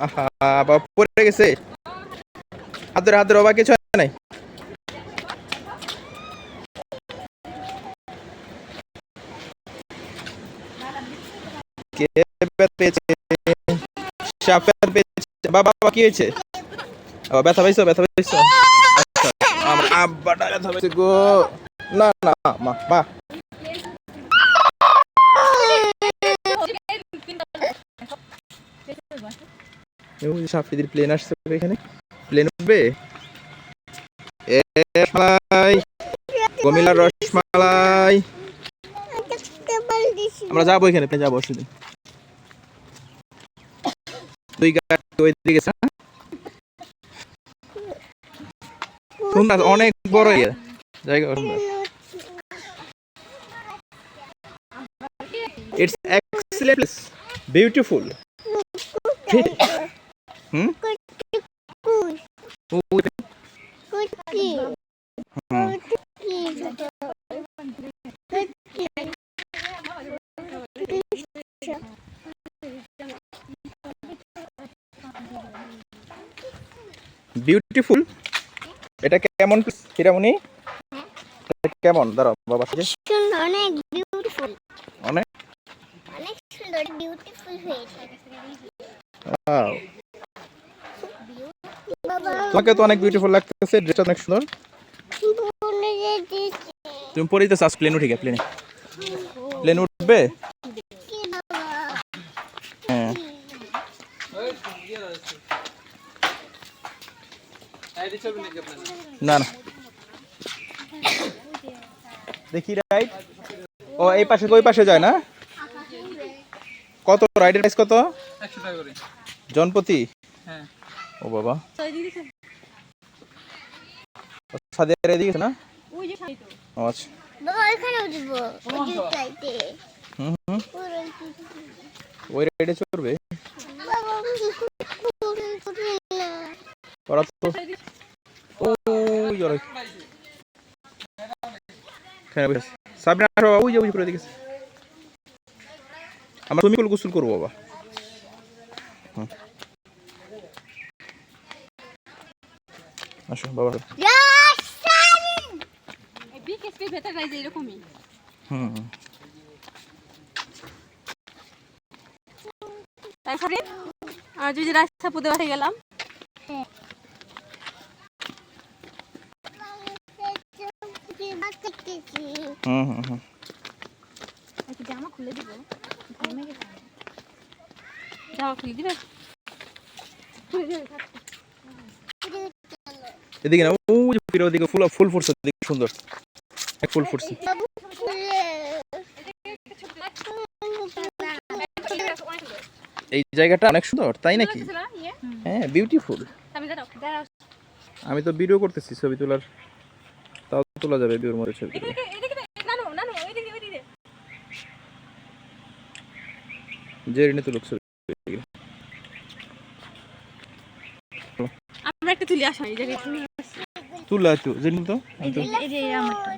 আহা বাবা পড়ে গেছে। হাত ধরে বাবা কিছু হয় নাই। কে পেয়েছে? সাপের পেয়েছে। বাবা বাবা কি হয়েছে? ব্যথা পাইছো ব্যথা পাইছো? আচ্ছা, আমার আব্বাটা ব্যথা পাইছে গো। না না মা মা সাপড়িদের প্লেন আসছে এখানে। প্লেন উঠবে। এ মালাই কুমিল্লার রসমালাই। আমরা যাবো এখানে যাবো অসুবিধা। দুই গাড়ি ওই দিকে গেছে। সুন্দর অনেক বড় জায়গা। It's excellent, beautiful. Hmm? Beautiful. এটা কেমন হিরামণি? কেমন দাঁড়াও বাবা অনেক বিউটিফুল। অনেক অনেক সুন্দর বিউটিফুল হয়েছে। তোমাকে তো অনেক বিউটিফুল লাগতেছে, ড্রেসটা অনেক সুন্দর। তুমি পরিতে চাস প্লেন উঠে গে প্লেনে। প্লেন উঠবে। হ্যাঁ না না দেখি রাইড। ও এই পাশে ওই পাশে যায় না? কত রাইডের প্রাইস কত? 100 টাকা করে জনপ্রতি। হ্যাঁ ও বাবা সাদিয়ার এদিকে না? ওই যে সাইতো। আচ্ছা বাবা এখানে উঠব ওই যে সাইতে। ওই রাইডে চড়বে। বাবা ওরা তো ওই জলে খেয়ে বসে সাবনা আসো ওই যে ওই করে দিকে। আমরা তুমি গোসল করবো বাবা। আসো বাবা। তারপরে যদি রাস্তা পুঁতে উঠে গেলাম। জামা খুলে দিব। জামা খুলে দিবে। এদিকে না ওই যে ওদিকে ফুল ফুল ফুটছে সুন্দর এক ফুল ফুটছে। এই জায়গাটা অনেক সুন্দর তাই নাকি? হ্যাঁ বিউটিফুল। আমি তো ভিডিও করতেছি ছবি তোলার, তাও তোলা যাবে ভিডিওর মধ্যে ছবি। জেরিনে তুলুক ছবি। আমরা একটা তুলি আসা এই জায়গায় তুলা তো জেরিন তো এই যে আমারটা